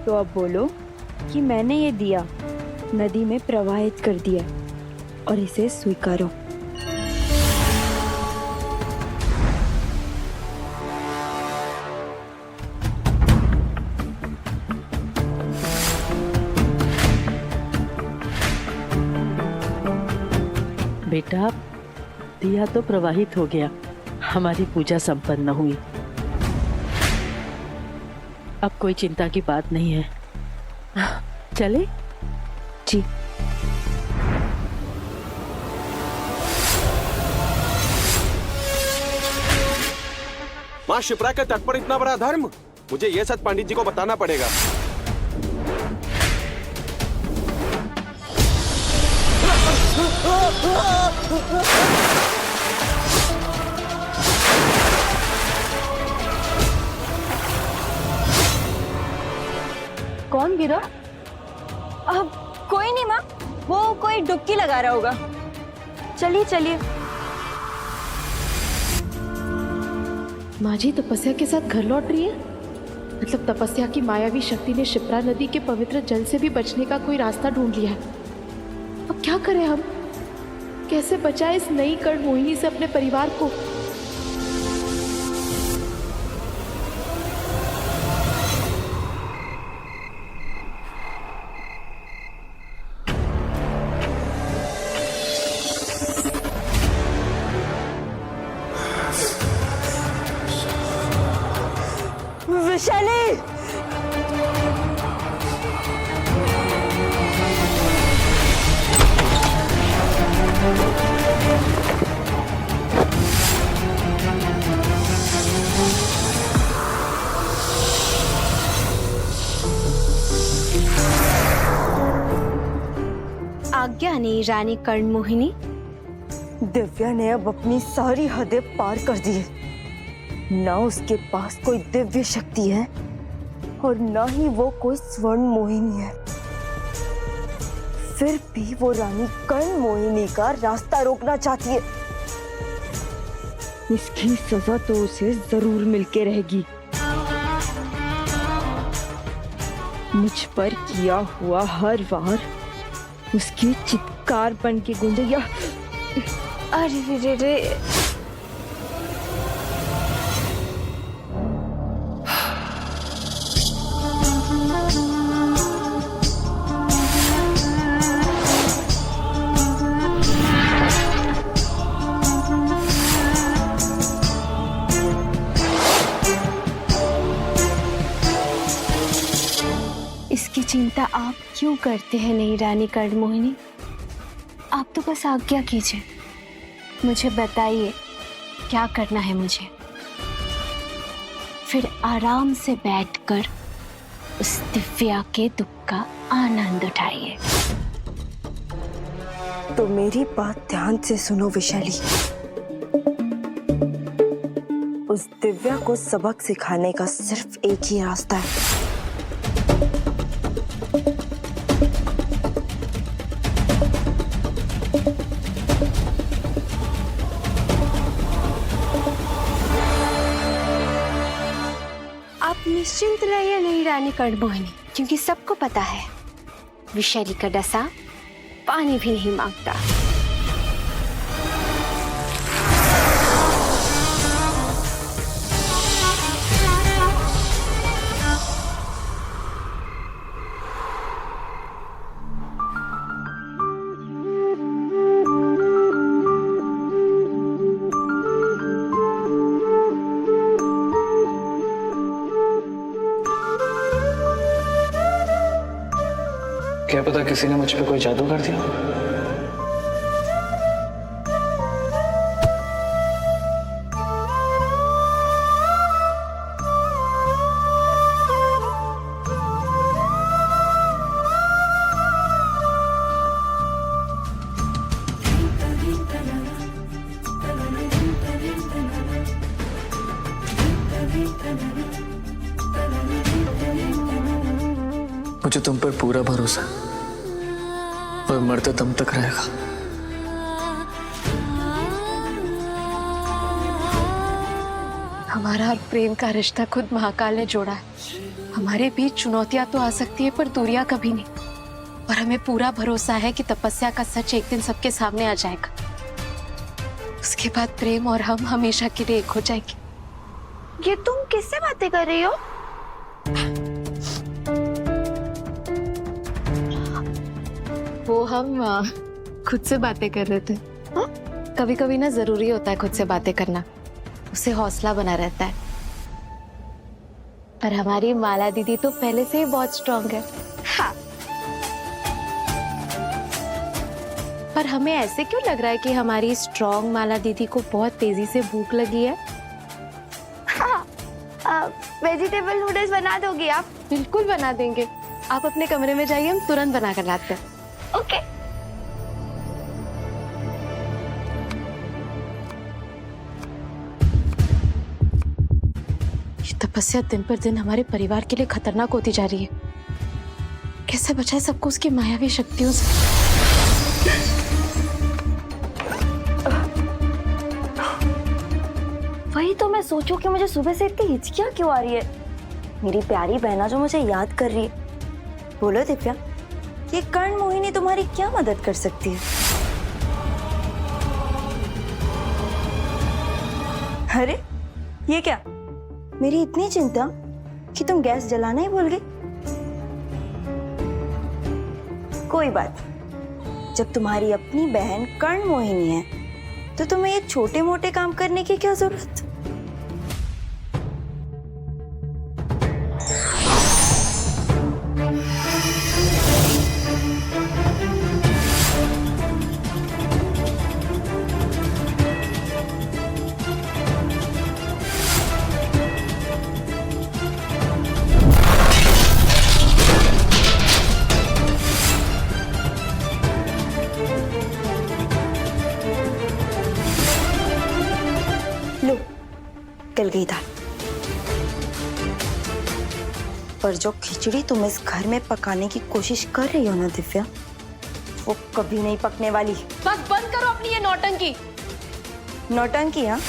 तो अब बोलो कि मैंने ये दिया नदी में प्रवाहित कर दिया और इसे स्वीकारो। बेटा, दिया तो प्रवाहित हो गया, हमारी पूजा संपन्न हुई। अब कोई चिंता की बात नहीं है। चले? जी। माँ शिप्रा के तट पर इतना बड़ा धर्म, मुझे ये सच पंडित जी को बताना पड़ेगा। कौन गिरा? अब कोई नहीं माँ, वो कोई डुबकी लगा रहा होगा। चलिए चलिए। माँ जी तपस्या के साथ घर लौट रही है? मतलब तपस्या की मायावी शक्ति ने शिप्रा नदी के पवित्र जल से भी बचने का कोई रास्ता ढूंढ लिया है। अब क्या करें हम? कैसे बचाएं इस नई कर्ण मोहिनी से अपने परिवार को? विशाली! आज्ञा नहीं रानी कर्ण मोहिनी। दिव्या ने अब अपनी सारी हदें पार कर दी है। ना उसके पास कोई दिव्य शक्ति है और ना ही वो कोई स्वर्ण मोहिनी है। फिर भी वो रानी कर्ण मोहिनी का रास्ता रोकना चाहती है। इसकी सजा तो उसे जरूर मिलके रहेगी। मुझ पर किया हुआ हर वार उसकी चित्कार बन के गूंजेगा। अरे रे रे, इसकी चिंता आप क्यों करते हैं नहीं रानी कर्ण मोहिनी? आप तो बस आज्ञा कीजिए, मुझे बताइए क्या करना है मुझे। फिर आराम से बैठकर उस दिव्या के दुख का आनंद उठाइए। तो मेरी बात ध्यान से सुनो विशाली। उस दिव्या को सबक सिखाने का सिर्फ एक ही रास्ता है। आप निश्चिंत रहिए नहीं रानी कर्ण मोहिनी, क्योंकि सबको पता है विशाली का डसा पानी भी नहीं मांगता। क्या पता किसी ने मुझ पे कोई जादू कर दिया। मुझे तुम पर पूरा भरोसा है और मरते दम तक रहेगा। हमारा और प्रेम का रिश्ता खुद महाकाल ने जोड़ा है हमारे बीच चुनौतियां तो आ सकती है पर दूरियां कभी नहीं। और हमें पूरा भरोसा है कि तपस्या का सच एक दिन सबके सामने आ जाएगा। उसके बाद प्रेम और हम हमेशा के लिए एक हो जाएंगे। ये तुम किससे बातें कर रही हो? वो हम खुद से बातें कर रहे थे। कभी कभी ना जरूरी होता है खुद से बातें करना, उससे हौसला बना रहता है। पर हमारी माला दीदी तो पहले से ही बहुत स्ट्रांग है। हाँ। पर हमें ऐसे क्यों लग रहा है कि हमारी स्ट्रांग माला दीदी को बहुत तेजी से भूख लगी है? वेजिटेबल नूडल्स बना दोगी आप? बिल्कुल बना देंगे। आप अपने कमरे में जाइए, हम तुरंत बना कर लाते हैं। ओके। ये तपस्या दिन पर दिन हमारे परिवार के लिए खतरनाक होती जा रही है। कैसे बचाए सबको उसकी मायावी शक्तियों से? वही तो मैं सोचूं कि मुझे सुबह से इतनी हिचकियां क्यों आ रही है। मेरी प्यारी बहना जो मुझे याद कर रही है। बोलो दिव्या, ये कर्ण मोहिनी तुम्हारी क्या मदद कर सकती है? अरे ये क्या, मेरी इतनी चिंता कि तुम गैस जलाना ही भूल गई। कोई बात नहीं, जब तुम्हारी अपनी बहन कर्ण मोहिनी है तो तुम्हें ये छोटे मोटे काम करने की क्या जरूरत? लो, गल गई दाल। पर जो खिचड़ी तुम इस घर में पकाने की कोशिश कर रही हो ना दिव्या, वो कभी नहीं पकने वाली। बस बंद करो अपनी ये नौटंकी। नौटंकी? हाँ,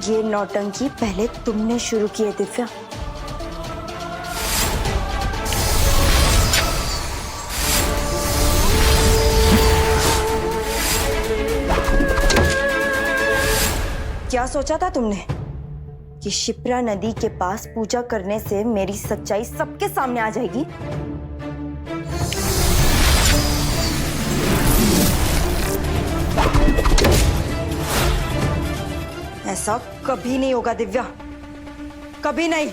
ये नौटंकी पहले तुमने शुरू की है दिव्या। क्या सोचा था तुमने कि शिप्रा नदी के पास पूजा करने से मेरी सच्चाई सबके सामने आ जाएगी? ऐसा कभी नहीं होगा दिव्या, कभी नहीं।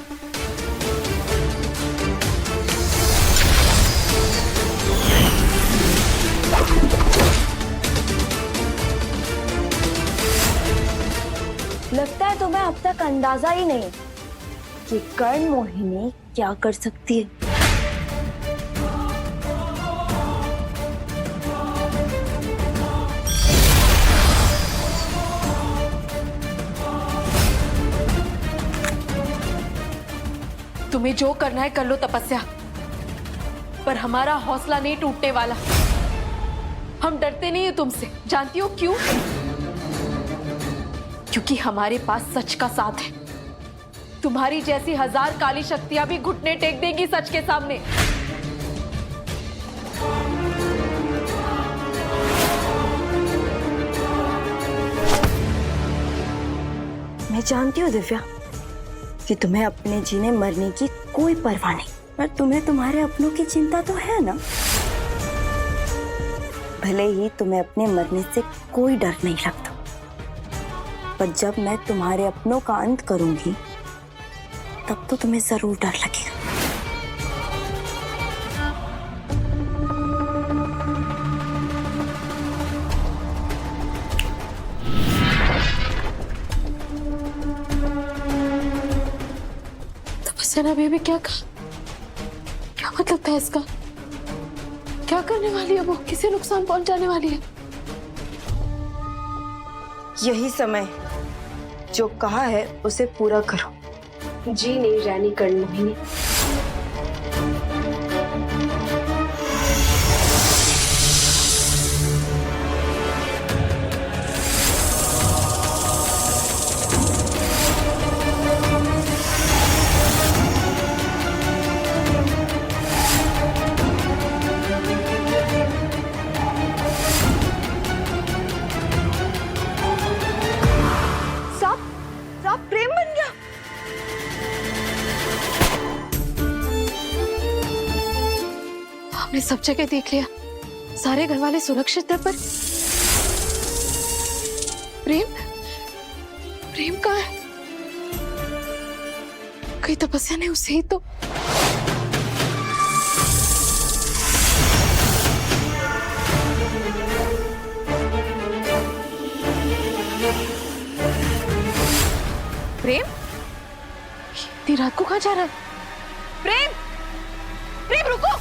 लगता है तुम्हें अब तक अंदाजा ही नहीं कि कर्ण मोहिनी क्या कर सकती है। तुम्हें जो करना है कर लो तपस्या, पर हमारा हौसला नहीं टूटने वाला। हम डरते नहीं है तुमसे, जानती हो क्यों? क्योंकि हमारे पास सच का साथ है। तुम्हारी जैसी 1000 काली शक्तियां भी घुटने टेक देंगी सच के सामने। मैं जानती हूँ दिव्या कि तुम्हें अपने जीने मरने की कोई परवाह नहीं, पर तुम्हें तुम्हारे अपनों की चिंता तो है ना। भले ही तुम्हें अपने मरने से कोई डर नहीं लगता, पर जब मैं तुम्हारे अपनों का अंत करूंगी तब तो तुम्हें जरूर डर लगेगा। सना बेबी क्या कहा? क्या मतलब था इसका? क्या करने वाली है वो? किसे नुकसान पहुंचाने वाली है? यही समय, जो कहा है उसे पूरा करो। जी नहीं रानी कर्णमोहिनी। सांप प्रेम बन गया। हमने सब जगह देख लिया, सारे घर वाले सुरक्षित है, पर प्रेम कहाँ है? कहीं तपस्या ने उसे ही तो। प्रेम इतनी रात को कहाँ जा रहा है? प्रेम रुको।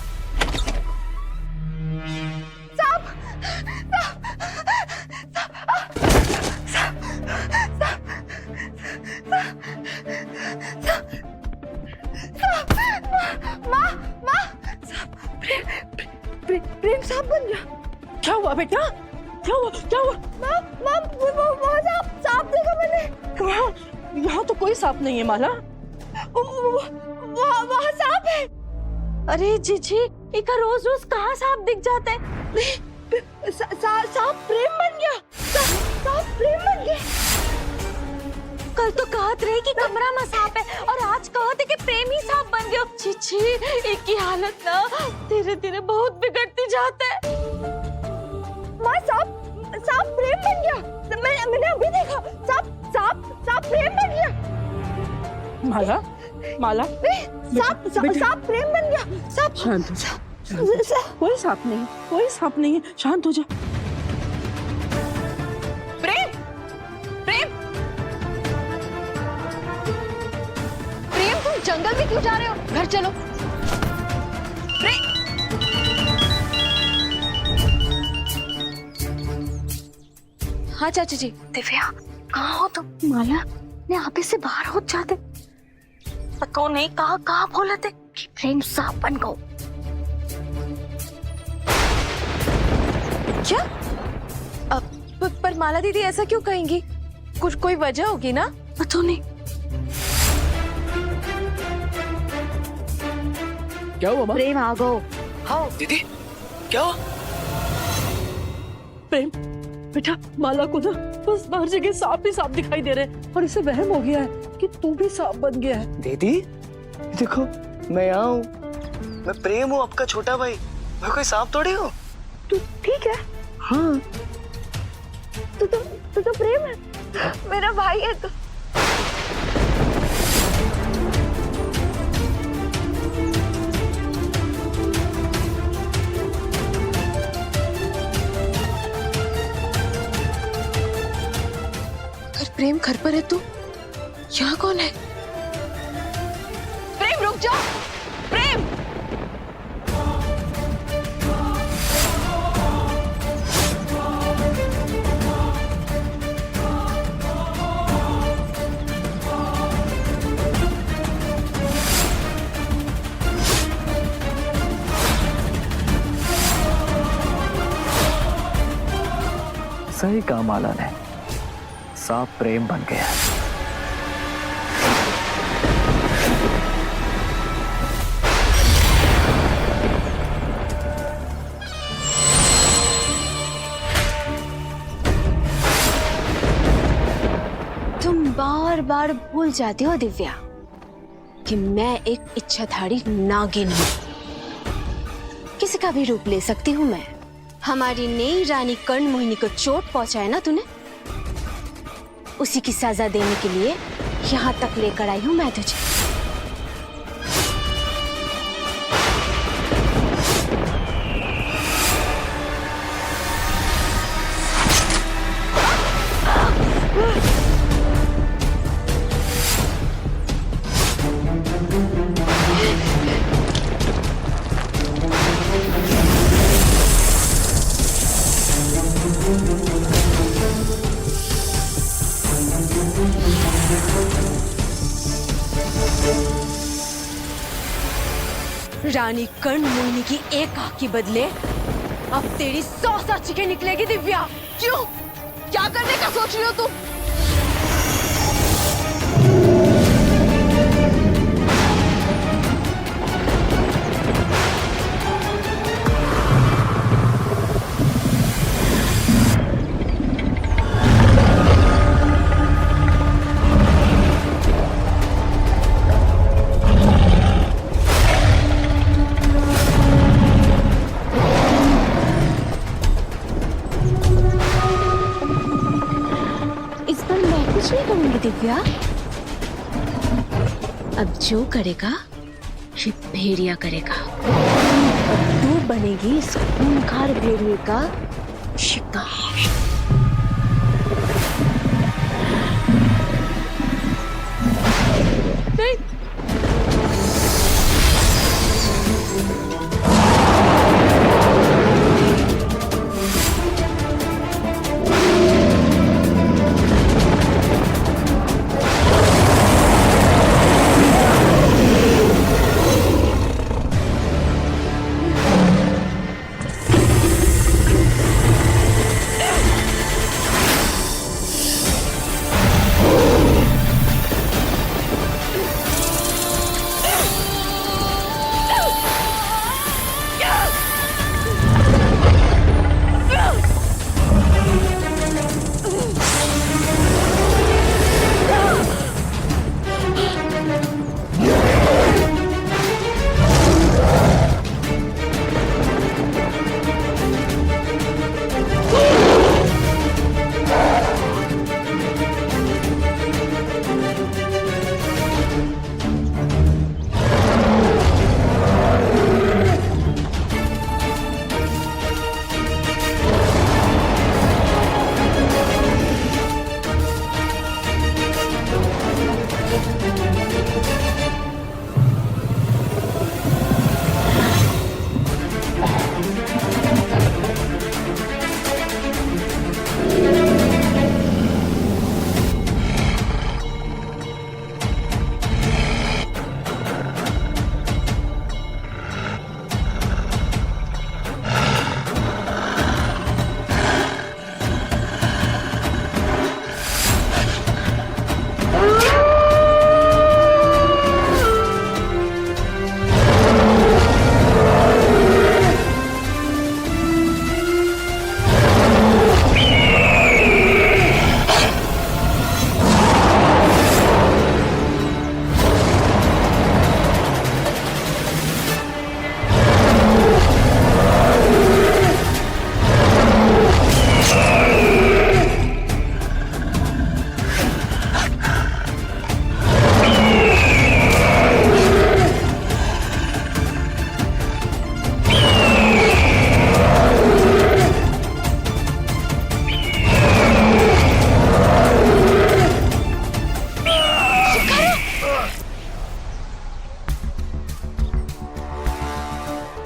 प्रेम सांप बन गया। क्या हुआ बेटा? क्या हुआ? सांप देखा मैंने। यहाँ तो कोई सांप नहीं है माला। वहाँ सांप है। अरे जीजी, इका रोज रोज कहाँ सांप दिख जाता है? सांप प्रेम बन गया। सांप प्रेम बन गया। कल तो कहत रहे कि कमरा में सांप है और आज कहते कि प्रेम ही सांप बन गया। जीजी, एक की हालत ना धीरे धीरे बहुत बिगड़ती जाता है। माँ, सांप प्रेम बन गया। मैंने अभी देखा। सांप प्रेम बन गया। माला सांप प्रेम बन गया। शांत हो जा। कोई सांप नहीं है, शांत हो जा। प्रेम तुम जंगल में क्यों जा रहे हो? घर चलो। हाँ चाची जी। दिव्या, कहाँ हो तुम? माला ने आप से बाहर हो जाते। पता नहीं कहाँ बोला थे कि प्रेम सांप बन गो। क्या? पर माला दीदी ऐसा क्यों कहेंगी? कुछ कोई वजह होगी ना? पता नहीं। क्या हुआ माँ? प्रेम आ गो। हाँ दीदी, क्या हुआ? प्रेम बेटा, माला को ना बस हर जगह सांप ही सांप दिखाई दे रहे हैं और इसे वहम हो गया है कि तू भी सांप बन गया है। दीदी देखो, मैं यहाँ हूँ। मैं प्रेम हूँ, आपका छोटा भाई। मैं कोई सांप थोड़ी हूँ। तू ठीक है? हाँ। तू तो प्रेम है। मेरा भाई है तू। अगर प्रेम घर पर है तो यहाँ कौन है? प्रेम रुक जाओ। प्रेम सही कहा माला ने, सांप प्रेम बन गया। तुम बार बार भूल जाती हो दिव्या कि मैं एक इच्छाधारी नागिन हूँ। किसी का भी रूप ले सकती हूँ मैं। हमारी नई रानी कर्णमोहिनी को चोट पहुंचाए ना तूने, उसी की सजा देने के लिए यहाँ तक लेकर आई हूँ मैं तुझे। रानी कर्ण मोहिनी की एक आंख के बदले अब तेरी 100 साक्षिकें निकलेगी दिव्या। क्यों? क्या करने का सोच रही हो तुम? कुछ नहीं करूंगी दिव्या। अब जो करेगा ये भेड़िया करेगा। अब तू बनेगी इस खूंखार भेड़िए का शिकार। नहीं,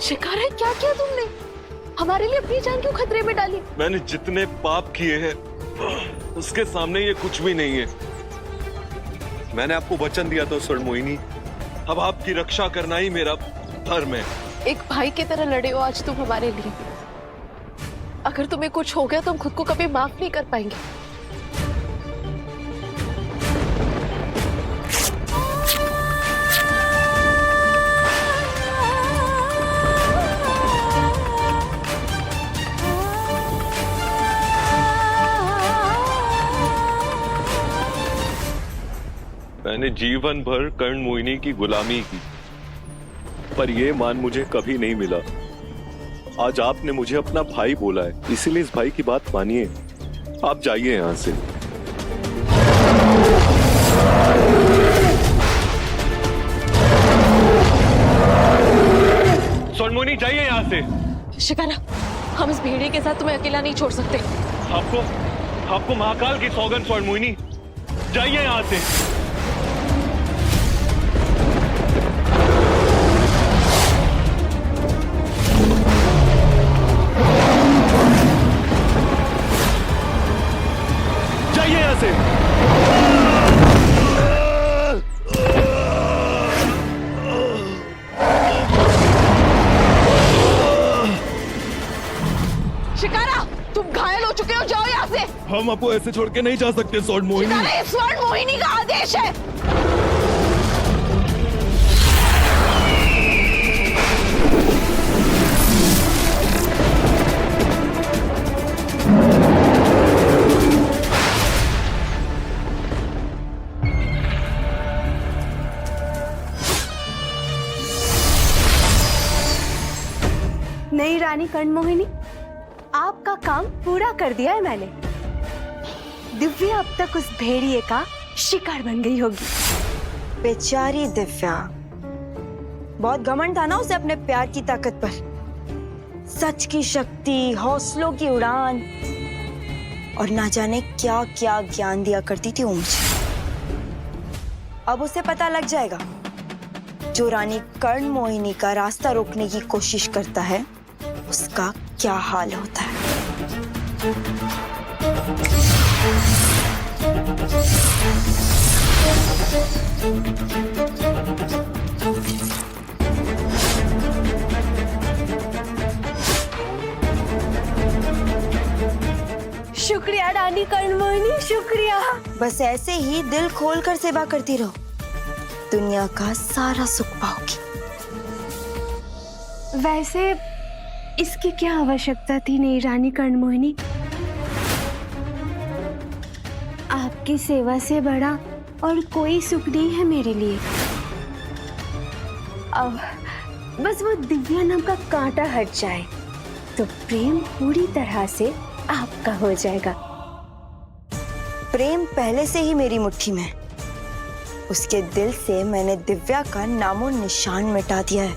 शिकार है, क्या किया तुमने? हमारे लिए अपनी जान क्यों खतरे में डाली? मैंने जितने पाप किए हैं उसके सामने ये कुछ भी नहीं है। मैंने आपको वचन दिया था स्वर्ण मोहिनी, अब आपकी रक्षा करना ही मेरा धर्म है। एक भाई की तरह लड़े हो आज तुम हमारे लिए। अगर तुम्हें कुछ हो गया तो हम खुद को कभी माफ नहीं कर पाएंगे। मैंने जीवन भर कर्ण मोहिनी की गुलामी की, पर ये मान मुझे कभी नहीं मिला। आज आपने मुझे अपना भाई बोला है, इसीलिए इस भाई की बात मानिए। आप जाइए यहां से। स्वर्ण मोहिनी जाइए यहां से। शिकारा, हम इस भेड़िए के साथ तुम्हें अकेला नहीं छोड़ सकते। आपको महाकाल की सौगंध स्वर्ण मोहिनी, जाइए यहां से। जाइए यहां से। हम आपको ऐसे छोड़ के नहीं जा सकते स्वर्ण मोहिनी। स्वर्ण मोहिनी का आदेश है। नहीं रानी कर्णमोहिनी, आपका काम पूरा कर दिया है मैंने। दिव्या अब तक उस भेड़िए का शिकार बन गई होगी। बेचारी दिव्या, बहुत घमंड था ना उसे अपने प्यार की ताकत पर। सच की शक्ति, हौसलों की उड़ान और ना जाने क्या क्या ज्ञान दिया करती थी वो मुझे। अब उसे पता लग जाएगा जो रानी कर्ण मोहिनी का रास्ता रोकने की कोशिश करता है उसका क्या हाल होता है। शुक्रिया रानी कर्णमोहिनी, शुक्रिया। बस ऐसे ही दिल खोलकर सेवा करती रहो, दुनिया का सारा सुख पाओगी। वैसे इसकी क्या आवश्यकता थी नहीं रानी कर्णमोहिनी? आपकी सेवा से बड़ा और कोई सुख नहीं है मेरे लिए। अब बस वो दिव्या नाम का कांटा हट जाए तो प्रेम पूरी तरह से आपका हो जाएगा। प्रेम पहले से ही मेरी मुट्ठी में है। उसके दिल से मैंने दिव्या का नामो निशान मिटा दिया है।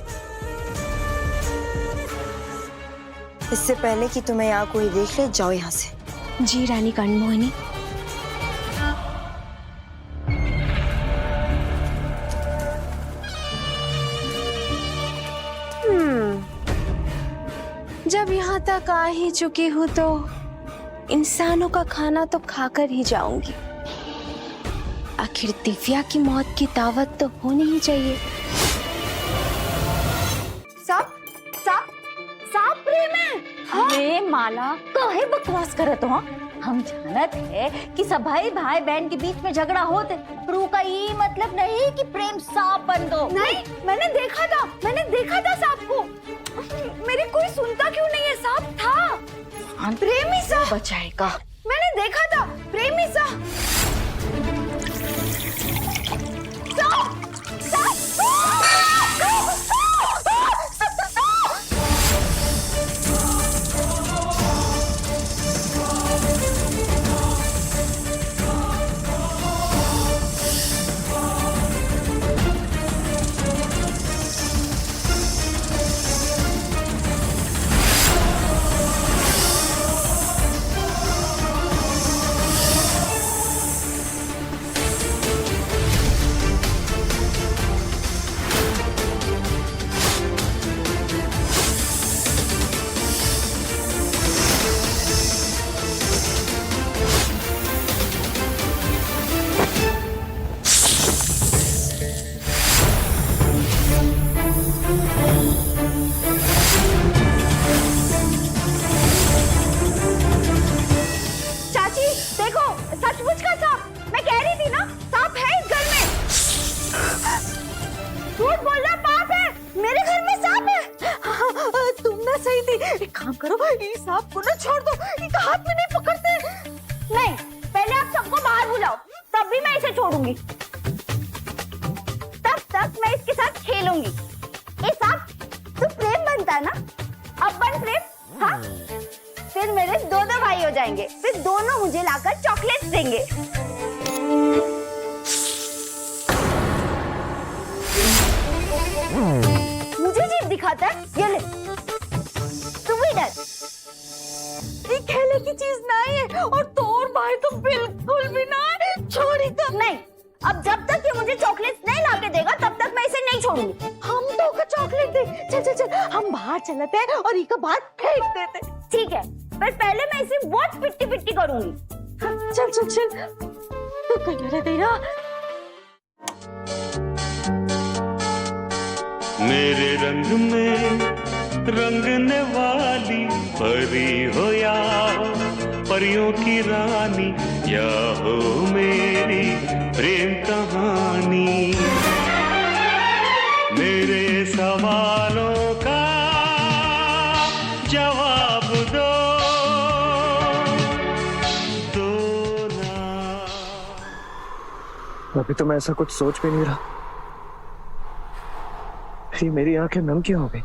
इससे पहले कि तुम्हें यहाँ कोई देख ले, जाओ यहाँ से। जी रानी कर्णमोहिनी। जब यहाँ तक आ ही चुकी हूँ तो इंसानों का खाना तो खाकर ही जाऊंगी। आखिर दिव्या की मौत की दावत तो होनी ही चाहिए। सांप प्रेम है। अरे माला, काहे बकवास करत हो? हम जानत है कि सब भाई बहन के बीच में झगड़ा होते, पर का ये मतलब नहीं कि प्रेम सांप बन दो। नहीं, मैंने देखा था सांप को। मेरी कोई सुनता क्यों नहीं है? सांप था, प्रेमी सा बचाएगा। मैंने देखा था, प्रेमी सा। काम करो, ये सांप को ना छोड़ दो, ये हाथ में नहीं पकड़ते। नहीं, पहले आप सबको बाहर बुलाओ, तब भी मैं इसे छोड़ूंगी। तब तक मैं इसके साथ खेलूंगी। ये सांप तो प्रेम बनता है ना, अब बन प्रेम। हाँ, फिर मेरे दो भाई हो जाएंगे, फिर दोनों मुझे लाकर चॉकलेट्स देंगे। मुझे जीत दिखाता है, ये ले, तू भी डर। ये खेले की चीज नहीं है, और तोर भाई तो बिल्कुल भी ना छोड़ी कर। नहीं, अब जब तक ये मुझे चॉकलेट्स नहीं लाके देगा तब तक मैं इसे नहीं छोड़ूंगी। हम तो का चॉकलेट दे, चल चल चल, हम बाहर चलते हैं और इका बाहर फेंक देते। ठीक है, पर पहले मैं इसे बहुत पिट्टी पिट्टी करूंगी। चल चल चल, तू कहीं रह तेरा। मेरे रंग में रंगने वाली परी हो या परियों की रानी या हो मेरी प्रेम कहानी। मेरे सवालों का जवाब दो ना। अभी तो मैं ऐसा कुछ सोच भी नहीं रहा, फिर मेरी आंखें नम क्यों हो गई?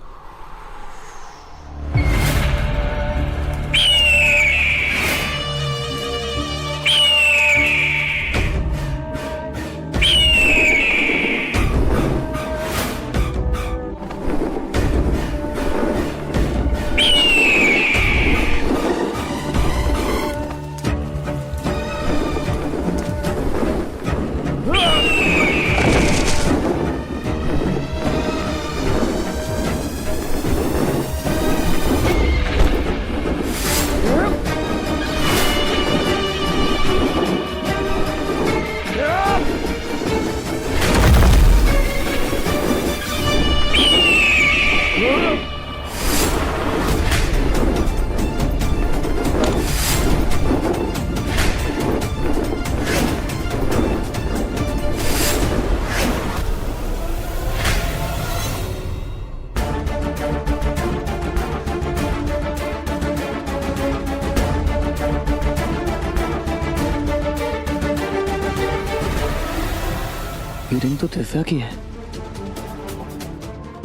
ये रिंग तो दिव्या की है,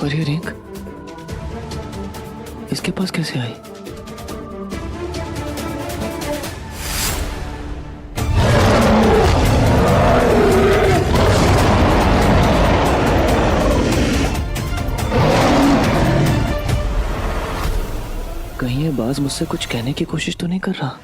पर ये रिंग इसके पास कैसे आई? कहीं ये बाज मुझसे कुछ कहने की कोशिश तो नहीं कर रहा?